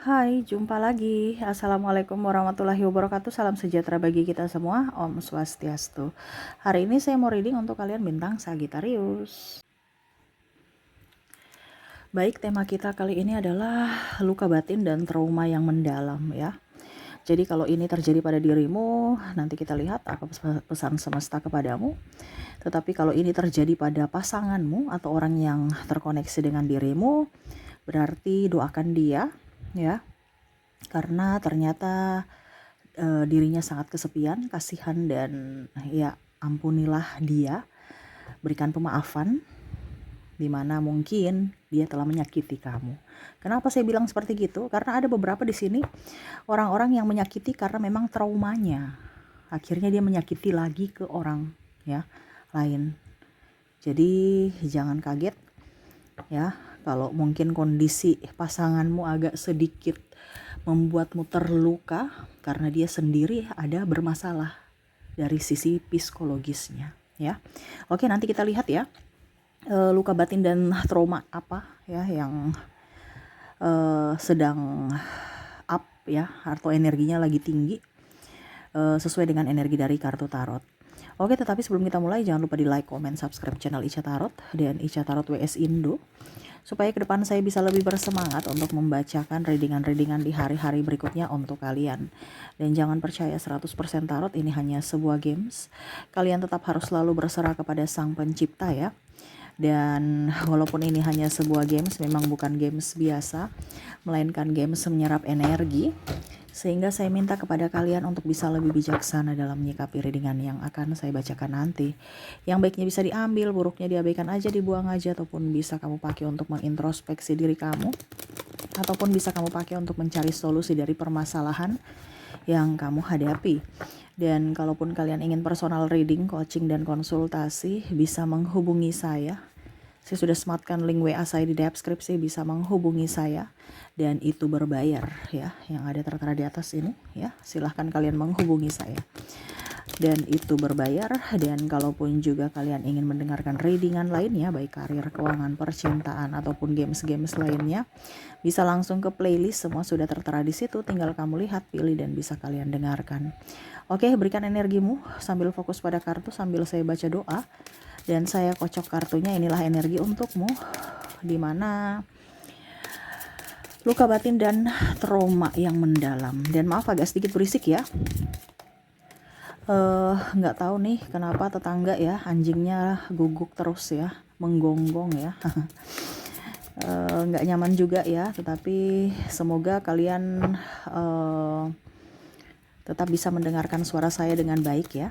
Hai, jumpa lagi. Assalamualaikum warahmatullahi wabarakatuh. Salam sejahtera bagi kita semua. Om Swastiastu. Hari ini saya mau reading untuk kalian bintang Sagittarius. Baik, tema kita kali ini adalah luka batin dan trauma yang mendalam ya. Jadi kalau ini terjadi pada dirimu, nanti kita lihat apa pesan semesta kepadamu. Tetapi kalau ini terjadi pada pasanganmu atau orang yang terkoneksi dengan dirimu, berarti doakan dia ya. Karena ternyata dirinya sangat kesepian, kasihan, dan ya ampunilah dia, berikan pemaafan dimana mungkin dia telah menyakiti kamu. Kenapa saya bilang seperti gitu? Karena ada beberapa di sini orang-orang yang menyakiti karena memang traumanya, akhirnya dia menyakiti lagi ke orang ya lain. Jadi jangan kaget ya kalau mungkin kondisi pasanganmu agak sedikit membuatmu terluka karena dia sendiri ada bermasalah dari sisi psikologisnya ya. Oke, nanti kita lihat ya luka batin dan trauma apa ya yang sedang up ya, atau energinya lagi tinggi sesuai dengan energi dari kartu tarot. Oke, tetapi sebelum kita mulai jangan lupa di like, comment, subscribe channel Ica Tarot dan Ica Tarot WS Indo supaya ke depan saya bisa lebih bersemangat untuk membacakan readingan-readingan di hari-hari berikutnya untuk kalian. Dan jangan percaya 100% tarot ini hanya sebuah games. Kalian tetap harus selalu berserah kepada Sang Pencipta ya. Dan walaupun ini hanya sebuah games, memang bukan games biasa, melainkan games menyerap energi. Sehingga saya minta kepada kalian untuk bisa lebih bijaksana dalam menyikapi readingan yang akan saya bacakan nanti. Yang baiknya bisa diambil, buruknya diabaikan aja, dibuang aja, ataupun bisa kamu pakai untuk mengintrospeksi diri kamu, ataupun bisa kamu pakai untuk mencari solusi dari permasalahan yang kamu hadapi. Dan kalaupun kalian ingin personal reading, coaching, dan konsultasi, bisa menghubungi saya. Saya sudah sematkan link WA saya di deskripsi, bisa menghubungi saya dan itu berbayar ya, yang ada tertera di atas ini ya. Silahkan kalian menghubungi saya dan itu berbayar. Dan kalaupun juga kalian ingin mendengarkan readingan lainnya, baik karir, keuangan, percintaan, ataupun games-games lainnya, bisa langsung ke playlist, semua sudah tertera di situ, tinggal kamu lihat, pilih, dan bisa kalian dengarkan. Oke, berikan energimu sambil fokus pada kartu sambil saya baca doa dan saya kocok kartunya. Inilah energi untukmu, dimana luka batin dan trauma yang mendalam. Dan maaf agak sedikit berisik ya, nggak tahu nih kenapa tetangga ya, anjingnya guguk terus ya, menggonggong ya. Nggak nyaman juga ya, tetapi semoga kalian tetap bisa mendengarkan suara saya dengan baik ya.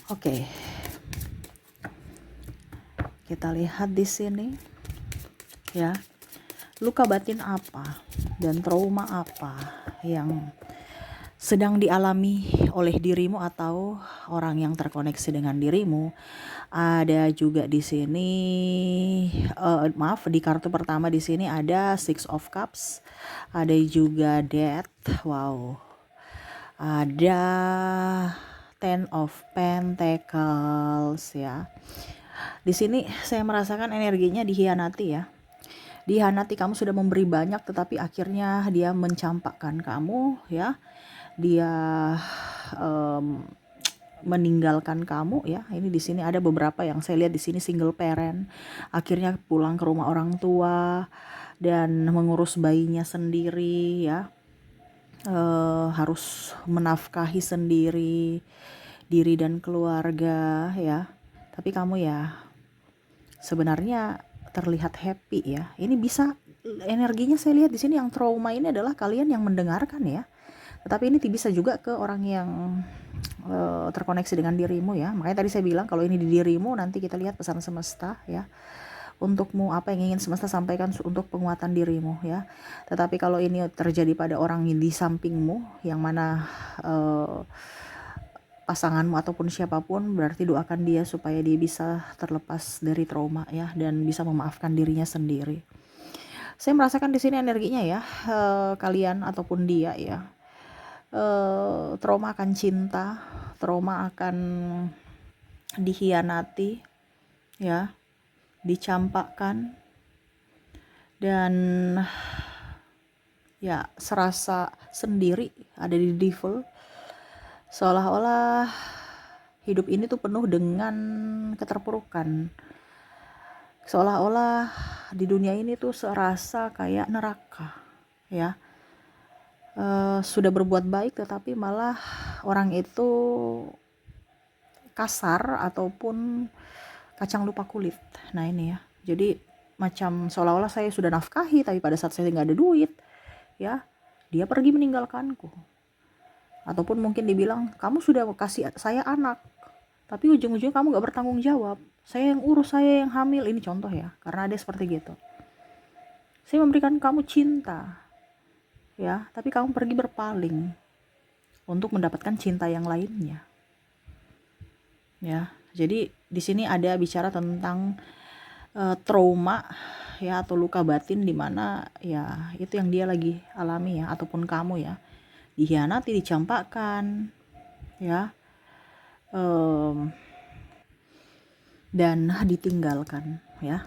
Oke, kita lihat di sini ya, luka batin apa dan trauma apa yang sedang dialami oleh dirimu atau orang yang terkoneksi dengan dirimu. Ada juga di sini maaf, di kartu pertama di sini ada Six of Cups, ada juga Death, wow, ada Ten of Pentacles ya. Di sini saya merasakan energinya dihianati ya. Dihianati, kamu sudah memberi banyak tetapi akhirnya dia mencampakkan kamu ya. Dia meninggalkan kamu ya. Ini di sini ada beberapa yang saya lihat di sini single parent, akhirnya pulang ke rumah orang tua dan mengurus bayinya sendiri ya. Harus menafkahi sendiri diri dan keluarga ya. Tapi kamu ya sebenarnya terlihat happy ya. Ini bisa energinya saya lihat di sini yang trauma ini adalah kalian yang mendengarkan ya. Tetapi ini bisa juga ke orang yang terkoneksi dengan dirimu ya. Makanya tadi saya bilang kalau ini di dirimu, nanti kita lihat pesan semesta ya. Untukmu apa yang ingin semesta sampaikan untuk penguatan dirimu ya. Tetapi kalau ini terjadi pada orang di sampingmu, yang mana pasanganmu ataupun siapapun, berarti doakan dia supaya dia bisa terlepas dari trauma ya, dan bisa memaafkan dirinya sendiri. Saya merasakan di sini energinya ya, kalian ataupun dia ya, trauma akan cinta, trauma akan dihianati ya, dicampakkan, dan ya serasa sendiri, ada di devil, seolah-olah hidup ini tuh penuh dengan keterpurukan, seolah-olah di dunia ini tuh serasa kayak neraka, ya. Sudah berbuat baik tetapi malah orang itu kasar ataupun kacang lupa kulit. Nah ini ya, jadi macam seolah-olah saya sudah nafkahi tapi pada saat saya nggak ada duit, ya dia pergi meninggalkanku. Ataupun mungkin dibilang, kamu sudah kasih saya anak tapi ujung-ujungnya kamu nggak bertanggung jawab, saya yang urus, saya yang hamil. Ini contoh ya, karena ada seperti gitu. Saya memberikan kamu cinta, ya, tapi kamu pergi berpaling untuk mendapatkan cinta yang lainnya, ya. Jadi di sini ada bicara tentang trauma, ya, atau luka batin di mana ya itu yang dia lagi alami, ya, ataupun kamu, ya, dihianati, dicampakkan, ya, dan ditinggalkan, ya.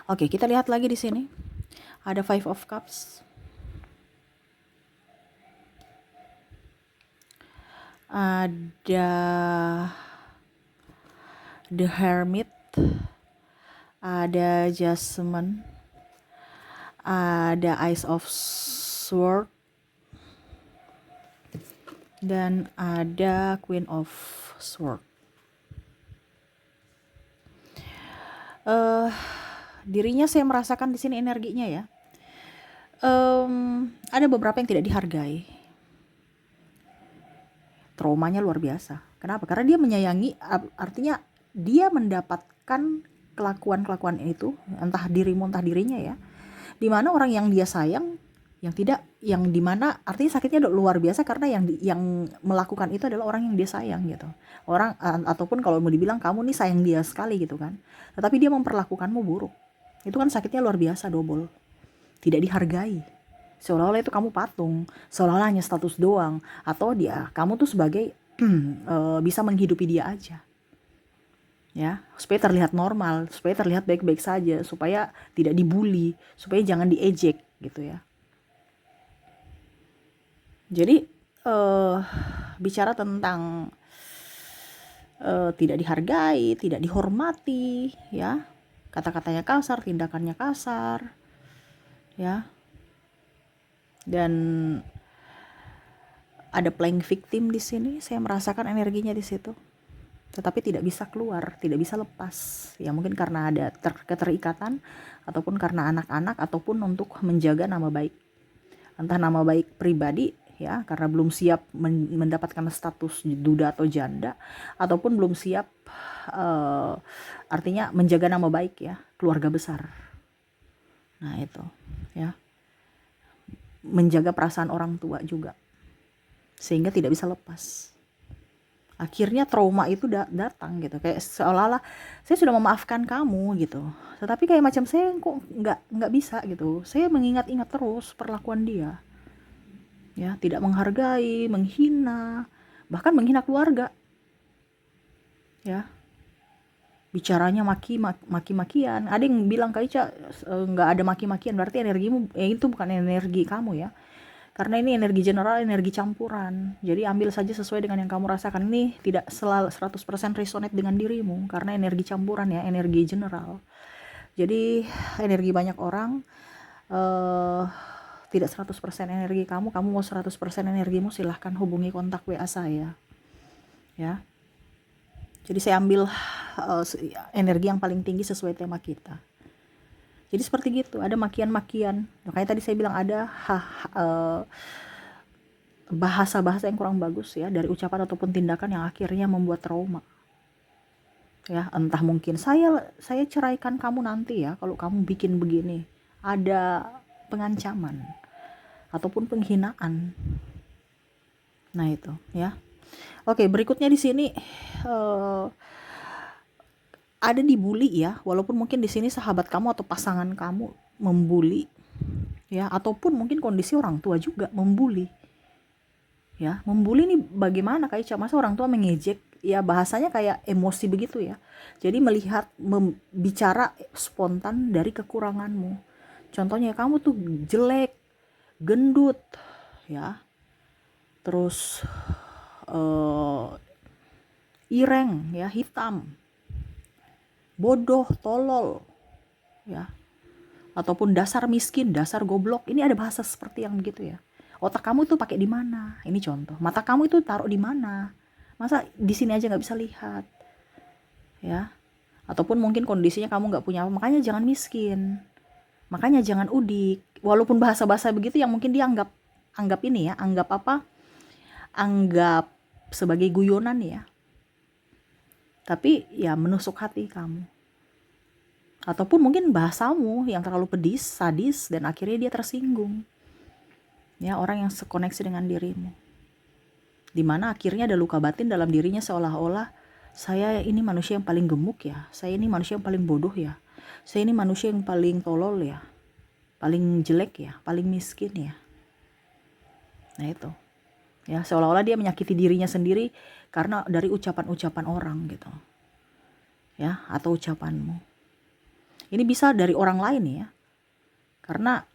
Oke, kita lihat lagi di sini ada Five of Cups, ada The Hermit, ada Jasmine, ada Ace of Swords, dan ada Queen of Swords. Dirinya saya merasakan di sini energinya, ya. Ada beberapa yang tidak dihargai. Traumanya luar biasa. Kenapa? Karena dia menyayangi, artinya dia mendapatkan kelakuan-kelakuan itu, entah dirimu entah dirinya, ya, dimana orang yang dia sayang, yang tidak, yang dimana artinya sakitnya luar biasa karena yang melakukan itu adalah orang yang dia sayang, gitu. Orang ataupun kalau mau dibilang kamu nih sayang dia sekali, gitu kan, tetapi dia memperlakukanmu buruk. Itu kan sakitnya luar biasa, double. Tidak dihargai, seolah-olah itu kamu patung, seolah-olah hanya status doang, atau kamu tuh sebagai bisa menghidupi dia aja, ya, supaya terlihat normal, supaya terlihat baik-baik saja, supaya tidak dibully, supaya jangan diejek, gitu ya. Jadi bicara tentang tidak dihargai, tidak dihormati, ya, kata-katanya kasar, tindakannya kasar, ya, dan ada playing victim di sini. Saya merasakan energinya di situ, tetapi tidak bisa keluar, tidak bisa lepas, ya, mungkin karena ada keterikatan, ataupun karena anak-anak, ataupun untuk menjaga nama baik, entah nama baik pribadi, ya, karena belum siap mendapatkan status duda atau janda, ataupun belum siap artinya menjaga nama baik, ya, keluarga besar. Nah itu, ya, menjaga perasaan orang tua juga, sehingga tidak bisa lepas. Akhirnya trauma itu datang, gitu, kayak seolah-olah saya sudah memaafkan kamu, gitu, tetapi kayak macam saya kok nggak bisa, gitu. Saya mengingat-ingat terus perlakuan dia, ya, tidak menghargai, menghina, bahkan menghina keluarga, ya, bicaranya maki-makian. Ada yang bilang, Kak Ica, nggak ada maki-makian, berarti energimu itu bukan energi kamu, ya, karena ini energi general, energi campuran. Jadi ambil saja sesuai dengan yang kamu rasakan. Ini tidak selalu 100% resonate dengan dirimu, karena energi campuran, ya, energi general. Jadi energi banyak orang tidak 100% energi kamu mau 100% energimu, silahkan hubungi kontak WA saya, ya. Jadi saya ambil energi yang paling tinggi sesuai tema kita. Jadi seperti gitu, ada makian-makian. Makanya tadi saya bilang ada bahasa-bahasa yang kurang bagus, ya, dari ucapan ataupun tindakan yang akhirnya membuat trauma, ya. Entah mungkin saya ceraikan kamu nanti, ya, kalau kamu bikin begini. Ada pengancaman ataupun penghinaan. Nah itu, ya. Oke, berikutnya di sini ada dibully, ya, walaupun mungkin di sini sahabat kamu atau pasangan kamu membuli, ya, ataupun mungkin kondisi orang tua juga membuli, ya. Membuli nih bagaimana, kayak masa orang tua mengejek, ya, bahasanya kayak emosi begitu, ya. Jadi melihat, bicara spontan dari kekuranganmu. Contohnya, kamu tuh jelek, gendut, ya, terus ireng, ya, hitam, bodoh, tolol, ya, ataupun dasar miskin, dasar goblok. Ini ada bahasa seperti yang begitu ya. Otak kamu tuh pakai di mana? Ini contoh. Mata kamu itu taruh di mana? Masa di sini aja nggak bisa lihat, ya? Ataupun mungkin kondisinya kamu nggak punya apa, makanya jangan miskin, makanya jangan udik. Walaupun bahasa-bahasa begitu yang mungkin dia anggap ini ya, anggap apa? Anggap sebagai guyonan ya. Tapi ya menusuk hati kamu. Ataupun mungkin bahasamu yang terlalu pedis, sadis, dan akhirnya dia tersinggung. Ya, orang yang sekoneksi dengan dirimu. Dimana akhirnya ada luka batin dalam dirinya seolah-olah saya ini manusia yang paling gemuk ya, saya ini manusia yang paling bodoh ya, saya ini manusia yang paling tolol ya, paling jelek ya, paling miskin ya. Nah itu. Ya, seolah-olah dia menyakiti dirinya sendiri karena dari ucapan-ucapan orang gitu. Ya, atau ucapanmu. Ini bisa dari orang lain ya. Karena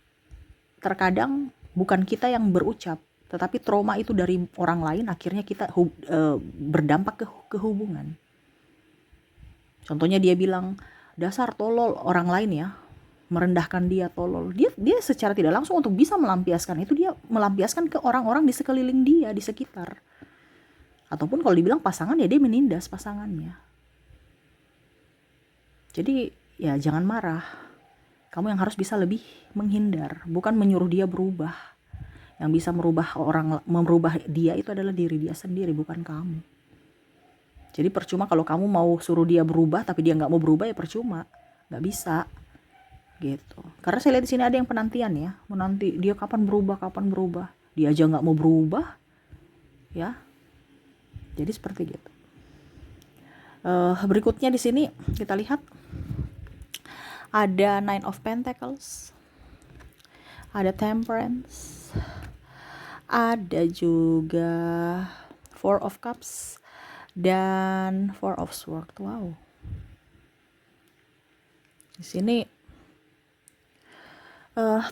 terkadang bukan kita yang berucap, tetapi trauma itu dari orang lain, akhirnya kita berdampak ke hubungan. Contohnya dia bilang, dasar tolol, orang lain ya, merendahkan dia tolol. Dia secara tidak langsung untuk bisa melampiaskan itu, dia melampiaskan ke orang-orang di sekeliling dia, di sekitar. Ataupun kalau dibilang pasangan ya dia menindas pasangannya. Jadi ya jangan marah. Kamu yang harus bisa lebih menghindar, bukan menyuruh dia berubah. Yang bisa merubah dia itu adalah diri dia sendiri, bukan kamu. Jadi percuma kalau kamu mau suruh dia berubah tapi dia nggak mau berubah, ya percuma, nggak bisa gitu. Karena saya lihat di sini ada yang penantian ya, menanti dia kapan berubah, dia aja nggak mau berubah, ya. Jadi seperti gitu. Berikutnya di sini kita lihat ada Nine of Pentacles, ada Temperance, ada juga Four of Cups dan Four of Swords. Wow. Di sini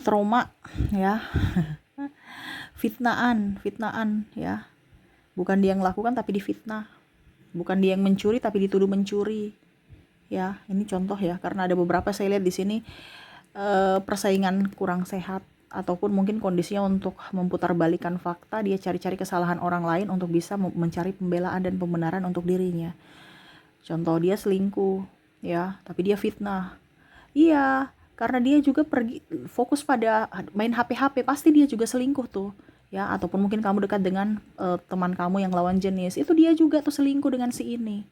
trauma ya. fitnaan ya. Bukan dia yang melakukan tapi difitnah. Bukan dia yang mencuri tapi dituduh mencuri. Ya, ini contoh ya, karena ada beberapa saya lihat di sini persaingan kurang sehat, ataupun mungkin kondisinya untuk memutarbalikkan fakta, dia cari-cari kesalahan orang lain untuk bisa mencari pembelaan dan pembenaran untuk dirinya. Contoh, dia selingkuh ya, tapi dia fitnah. Iya, karena dia juga pergi fokus pada main HP, pasti dia juga selingkuh tuh ya. Ataupun mungkin kamu dekat dengan teman kamu yang lawan jenis, itu dia juga tuh selingkuh dengan si ini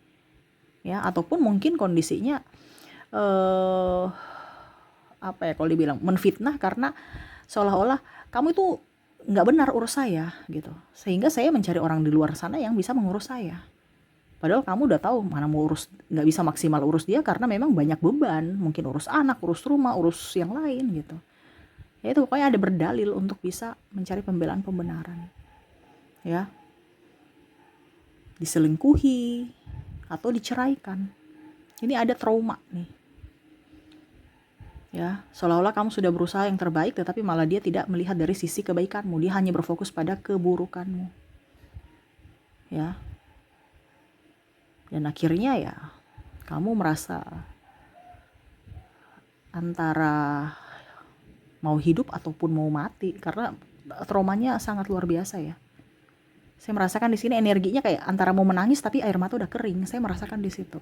ya. Ataupun mungkin kondisinya apa ya, kalau dibilang menfitnah karena seolah-olah kamu itu nggak benar urus saya gitu, sehingga saya mencari orang di luar sana yang bisa mengurus saya. Padahal kamu udah tahu mana mau urus, nggak bisa maksimal urus dia karena memang banyak beban, mungkin urus anak, urus rumah, urus yang lain gitu. Ya itu pokoknya ada berdalil untuk bisa mencari pembelaan pembenaran. Ya. Diselingkuhi atau diceraikan. Ini ada trauma nih. Ya, seolah-olah kamu sudah berusaha yang terbaik tetapi malah dia tidak melihat dari sisi kebaikanmu. Dia hanya berfokus pada keburukanmu. Ya. Dan akhirnya ya kamu merasa antara mau hidup ataupun mau mati karena traumanya sangat luar biasa ya. Saya merasakan di sini energinya kayak antara mau menangis tapi air mata udah kering. Saya merasakan di situ.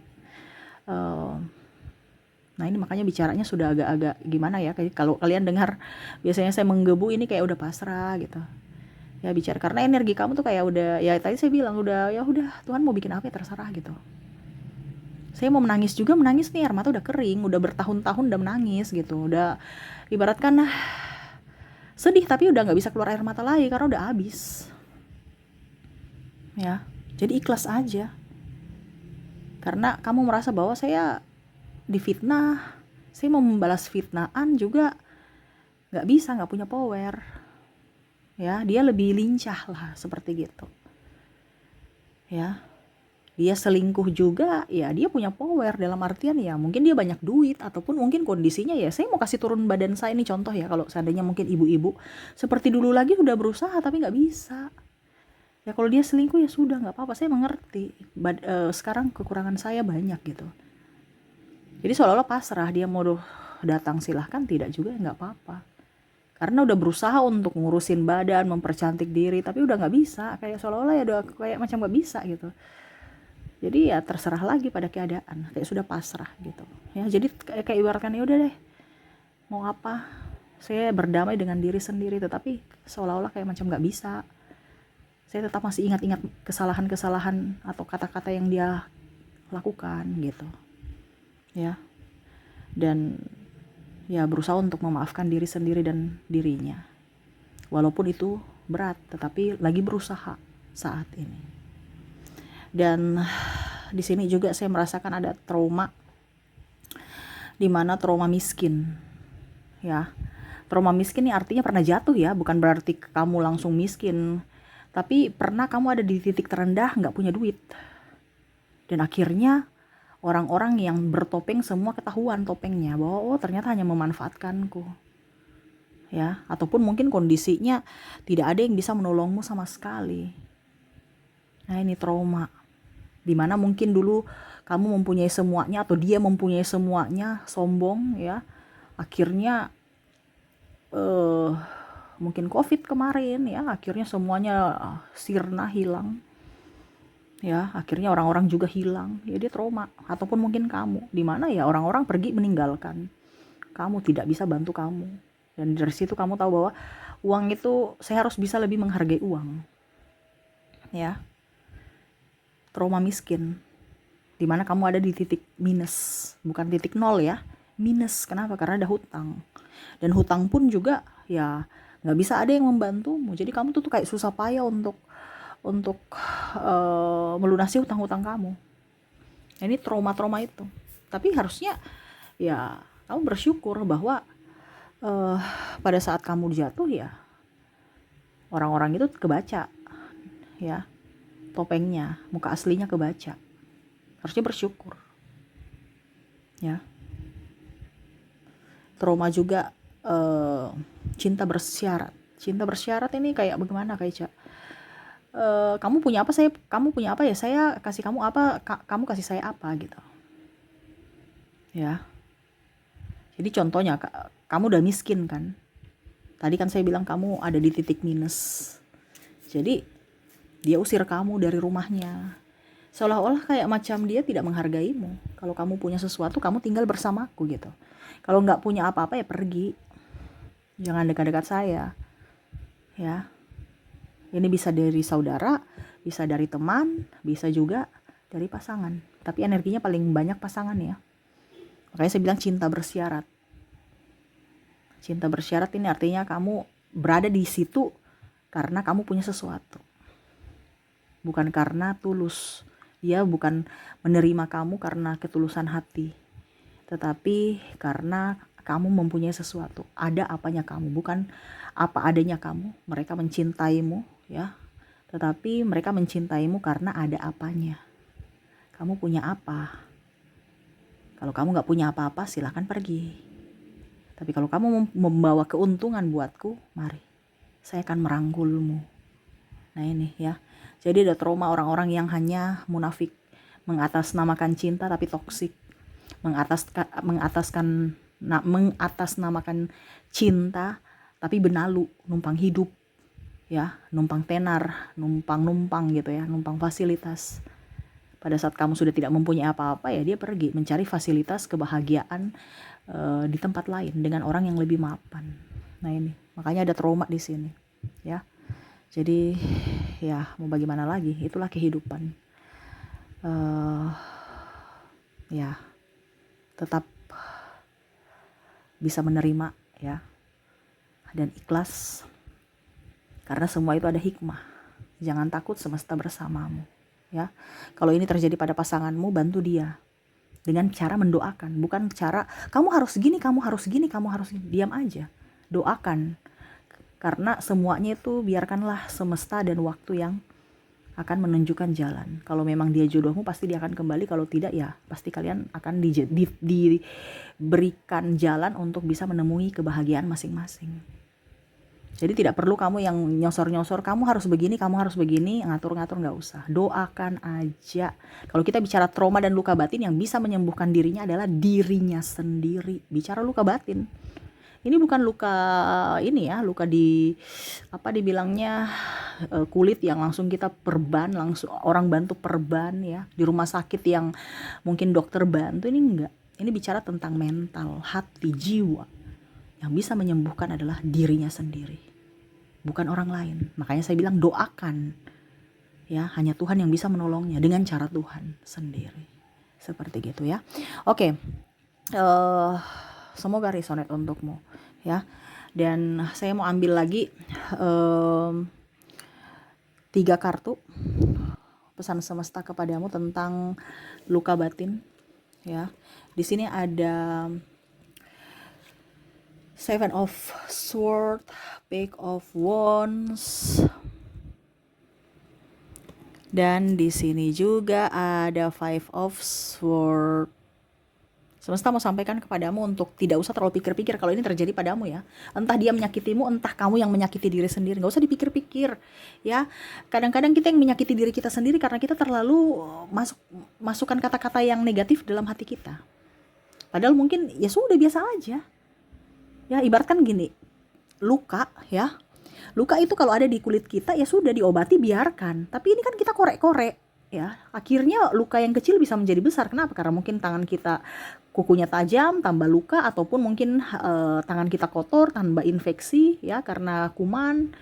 Nah ini makanya bicaranya sudah agak-agak gimana ya. Kalau kalian dengar biasanya saya menggebu, ini kayak udah pasrah gitu. Ya bicara karena energi kamu tuh kayak udah, ya tadi saya bilang udah, ya udah Tuhan mau bikin apa ya terserah gitu. Saya mau menangis juga, menangis nih air mata udah kering, udah bertahun-tahun udah menangis gitu, udah ibaratkan sedih tapi udah nggak bisa keluar air mata lagi karena udah habis. Ya, jadi ikhlas aja. Karena kamu merasa bahwa saya difitnah, saya mau membalas fitnahan juga nggak bisa, nggak punya power. Ya, dia lebih lincah lah seperti gitu. Ya, Dia selingkuh juga, ya dia punya power, dalam artian ya mungkin dia banyak duit, ataupun mungkin kondisinya ya, saya mau kasih turun badan saya ini contoh ya, kalau seandainya mungkin ibu-ibu seperti dulu lagi udah berusaha tapi nggak bisa. Ya kalau dia selingkuh ya sudah, nggak apa-apa, saya mengerti. Sekarang kekurangan saya banyak gitu. Jadi seolah-olah pasrah, dia mau datang silahkan, tidak juga ya nggak apa-apa. Karena udah berusaha untuk ngurusin badan, mempercantik diri, tapi udah nggak bisa, kayak seolah-olah ya udah kayak macam nggak bisa gitu. Jadi ya terserah lagi pada keadaan, kayak sudah pasrah gitu ya. Jadi kayak ibaratkan ya udah deh, mau apa, saya berdamai dengan diri sendiri, tetapi seolah-olah kayak macam nggak bisa. Saya tetap masih ingat-ingat kesalahan-kesalahan atau kata-kata yang dia lakukan gitu ya, dan ya berusaha untuk memaafkan diri sendiri dan dirinya, walaupun itu berat, tetapi lagi berusaha saat ini. Dan di sini juga saya merasakan ada trauma, di mana trauma miskin ya. Trauma miskin ini artinya pernah jatuh ya, bukan berarti kamu langsung miskin, tapi pernah kamu ada di titik terendah, nggak punya duit, dan akhirnya orang-orang yang bertopeng semua ketahuan topengnya, bahwa oh ternyata hanya memanfaatkanku ya, ataupun mungkin kondisinya tidak ada yang bisa menolongmu sama sekali. Nah ini trauma, dimana mungkin dulu kamu mempunyai semuanya atau dia mempunyai semuanya, sombong ya, akhirnya mungkin COVID kemarin ya, akhirnya semuanya sirna, hilang ya, akhirnya orang-orang juga hilang ya, dia trauma. Ataupun mungkin kamu, dimana ya orang-orang pergi meninggalkan kamu, tidak bisa bantu kamu, dan dari situ kamu tahu bahwa uang itu, saya harus bisa lebih menghargai uang ya. Trauma miskin, dimana kamu ada di titik minus, bukan titik nol ya, minus. Kenapa? Karena ada hutang, dan hutang pun juga ya nggak bisa ada yang membantumu, jadi kamu tuh kayak susah payah untuk melunasi hutang-hutang kamu. Ini trauma-trauma itu. Tapi harusnya ya kamu bersyukur bahwa pada saat kamu jatuh ya, orang-orang itu kebaca ya, topengnya, muka aslinya kebaca. Harusnya bersyukur ya. Trauma juga cinta bersyarat. Cinta bersyarat ini kayak bagaimana, kayak kamu punya apa, ya saya kasih kamu apa, kamu kasih saya apa gitu ya. Jadi contohnya, kamu udah miskin kan, tadi kan saya bilang kamu ada di titik minus, jadi dia usir kamu dari rumahnya, seolah-olah kayak macam dia tidak menghargaimu. Kalau kamu punya sesuatu, kamu tinggal bersamaku gitu. Kalau nggak punya apa-apa ya pergi, jangan dekat-dekat saya ya. Ini bisa dari saudara, bisa dari teman, bisa juga dari pasangan, tapi energinya paling banyak pasangan ya. Makanya saya bilang cinta bersyarat. Cinta bersyarat ini artinya kamu berada di situ karena kamu punya sesuatu, bukan karena tulus. Dia bukan menerima kamu karena ketulusan hati, tetapi karena kamu mempunyai sesuatu. Ada apanya kamu, bukan apa adanya kamu. Mereka mencintaimu ya, tetapi mereka mencintaimu karena ada apanya. Kamu punya apa? Kalau kamu gak punya apa-apa, silahkan pergi. Tapi kalau kamu membawa keuntungan buatku, mari, saya akan merangkulmu. Nah ini ya, jadi ada trauma orang-orang yang hanya munafik, mengatasnamakan cinta tapi toksik, mengatasnamakan cinta tapi benalu, numpang hidup ya, numpang tenar, numpang gitu ya, numpang fasilitas. Pada saat kamu sudah tidak mempunyai apa-apa ya, dia pergi mencari fasilitas kebahagiaan di tempat lain dengan orang yang lebih mapan. Nah ini makanya ada trauma di sini ya. Jadi ya mau bagaimana lagi, itulah kehidupan. Ya tetap bisa menerima ya, dan ikhlas, karena semua itu ada hikmah. Jangan takut, semesta bersamamu ya. Kalau ini terjadi pada pasanganmu, bantu dia dengan cara mendoakan, bukan cara kamu harus gini, kamu harus gini, kamu harus gini. Diam aja, doakan, karena semuanya itu biarkanlah semesta dan waktu yang akan menunjukkan jalan. Kalau memang dia jodohmu, pasti dia akan kembali. Kalau tidak, ya pasti kalian akan diberikan jalan untuk bisa menemui kebahagiaan masing-masing. Jadi tidak perlu kamu yang nyosor-nyosor, kamu harus begini, ngatur-ngatur, nggak usah. Doakan aja. Kalau kita bicara trauma dan luka batin, yang bisa menyembuhkan dirinya adalah dirinya sendiri. Bicara luka batin. Ini bukan luka ini ya, luka di apa dibilangnya kulit yang langsung kita perban, langsung orang bantu perban ya, di rumah sakit yang mungkin dokter bantu, ini enggak. Ini bicara tentang mental, hati, jiwa. Yang bisa menyembuhkan adalah dirinya sendiri, bukan orang lain. Makanya saya bilang doakan. Ya, hanya Tuhan yang bisa menolongnya dengan cara Tuhan sendiri. Seperti gitu ya. Oke. Semoga resonate untukmu ya. Dan saya mau ambil lagi 3 kartu pesan semesta kepadamu tentang luka batin ya. Di sini ada Seven of Swords, Page of Wands, dan di sini juga ada Five of Swords. Semesta mau sampaikan kepadamu untuk tidak usah terlalu pikir-pikir kalau ini terjadi padamu ya. Entah dia menyakitimu, entah kamu yang menyakiti diri sendiri. Gak usah dipikir-pikir ya. Kadang-kadang kita yang menyakiti diri kita sendiri karena kita terlalu masukkan kata-kata yang negatif dalam hati kita. Padahal mungkin ya sudah biasa aja. Ya ibaratkan gini, luka ya. Luka itu kalau ada di kulit kita ya sudah diobati, biarkan. Tapi ini kan kita korek-korek ya. Akhirnya luka yang kecil bisa menjadi besar. Kenapa? Karena mungkin tangan kita kukunya tajam, tambah luka, ataupun mungkin tangan kita kotor, tambah infeksi ya karena kuman.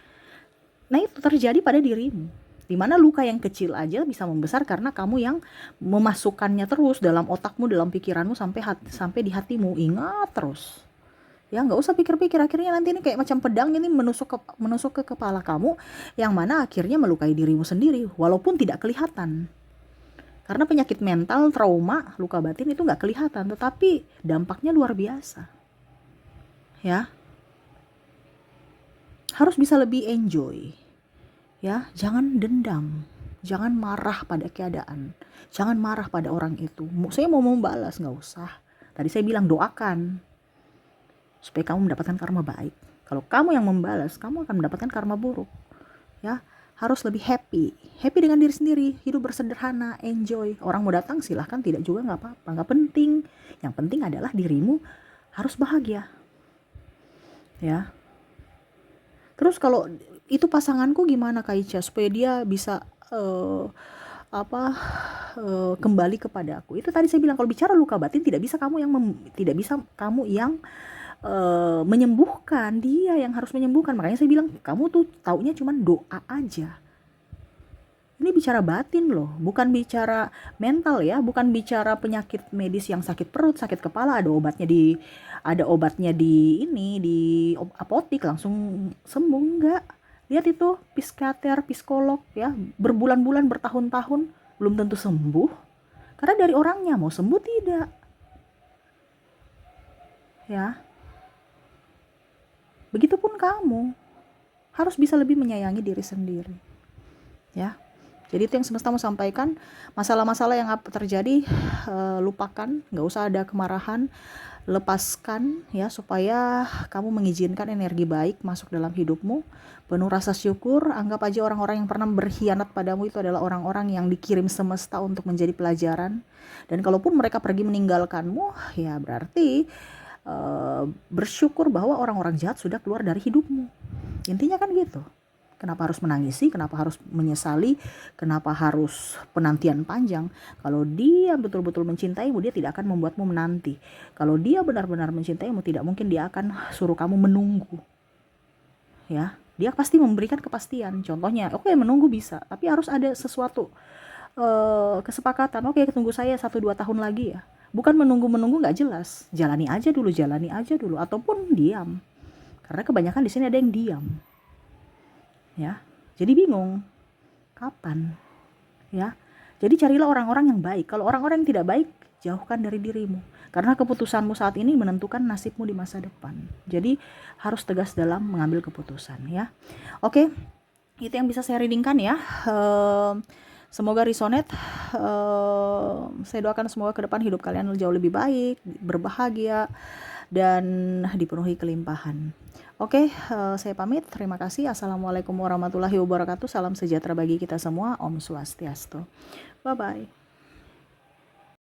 Nah itu terjadi pada dirimu. Dimana luka yang kecil aja bisa membesar karena kamu yang memasukkannya terus dalam otakmu, dalam pikiranmu sampai di hatimu. Ingat terus. Ya nggak usah pikir-pikir, akhirnya nanti ini kayak macam pedang ini menusuk ke kepala kamu, yang mana akhirnya melukai dirimu sendiri walaupun tidak kelihatan. Karena penyakit mental, trauma, luka batin itu nggak kelihatan, tetapi dampaknya luar biasa. Ya, harus bisa lebih enjoy. Ya, jangan dendam, jangan marah pada keadaan, jangan marah pada orang itu. Saya mau membalas, nggak usah. Tadi saya bilang doakan supaya kamu mendapatkan karma baik. Kalau kamu yang membalas, kamu akan mendapatkan karma buruk. Ya, harus lebih happy dengan diri sendiri, hidup bersederhana, enjoy. Orang mau datang silahkan, tidak juga nggak apa-apa, nggak penting. Yang penting adalah dirimu harus bahagia. Ya. Terus kalau itu pasanganku gimana Kak Ica supaya dia bisa kembali kepada aku? Itu tadi saya bilang kalau bicara luka batin tidak bisa kamu yang menyembuhkan, dia yang harus menyembuhkan. Makanya saya bilang kamu tuh taunya cuma doa aja. Ini bicara batin loh, bukan bicara mental ya, bukan bicara penyakit medis yang sakit perut, sakit kepala ada obatnya di apotik langsung sembuh, enggak. Lihat itu psikiater, psikolog ya, berbulan-bulan, bertahun-tahun belum tentu sembuh. Karena dari orangnya mau sembuh tidak. Ya. Begitupun kamu harus bisa lebih menyayangi diri sendiri. Ya. Jadi itu yang semesta mau sampaikan. Masalah-masalah yang terjadi lupakan, nggak usah ada kemarahan, lepaskan ya supaya kamu mengizinkan energi baik masuk dalam hidupmu. Penuh rasa syukur, anggap aja orang-orang yang pernah berkhianat padamu itu adalah orang-orang yang dikirim semesta untuk menjadi pelajaran. Dan kalaupun mereka pergi meninggalkanmu, ya berarti bersyukur bahwa orang-orang jahat sudah keluar dari hidupmu. Intinya kan gitu. Kenapa harus menangisi, kenapa harus menyesali, kenapa harus penantian panjang? Kalau dia betul-betul mencintaimu, dia tidak akan membuatmu menanti. Kalau dia benar-benar mencintaimu, tidak mungkin dia akan suruh kamu menunggu. Ya, dia pasti memberikan kepastian. Contohnya, oke, menunggu bisa, tapi harus ada sesuatu kesepakatan. Oke, tunggu saya 1-2 tahun lagi ya. Bukan menunggu nggak jelas. Jalani aja dulu, ataupun diam. Karena kebanyakan di sini ada yang diam. Ya, jadi bingung kapan. Ya, jadi carilah orang-orang yang baik. Kalau orang-orang yang tidak baik, jauhkan dari dirimu. Karena keputusanmu saat ini menentukan nasibmu di masa depan. Jadi harus tegas dalam mengambil keputusan ya. Oke. Itu yang bisa saya readingkan ya. Semoga resonate. Saya doakan semoga ke depan hidup kalian jauh lebih baik, berbahagia, dan dipenuhi kelimpahan. Oke, saya pamit. Terima kasih. Assalamualaikum warahmatullahi wabarakatuh. Salam sejahtera bagi kita semua. Om Swastiastu. Bye-bye.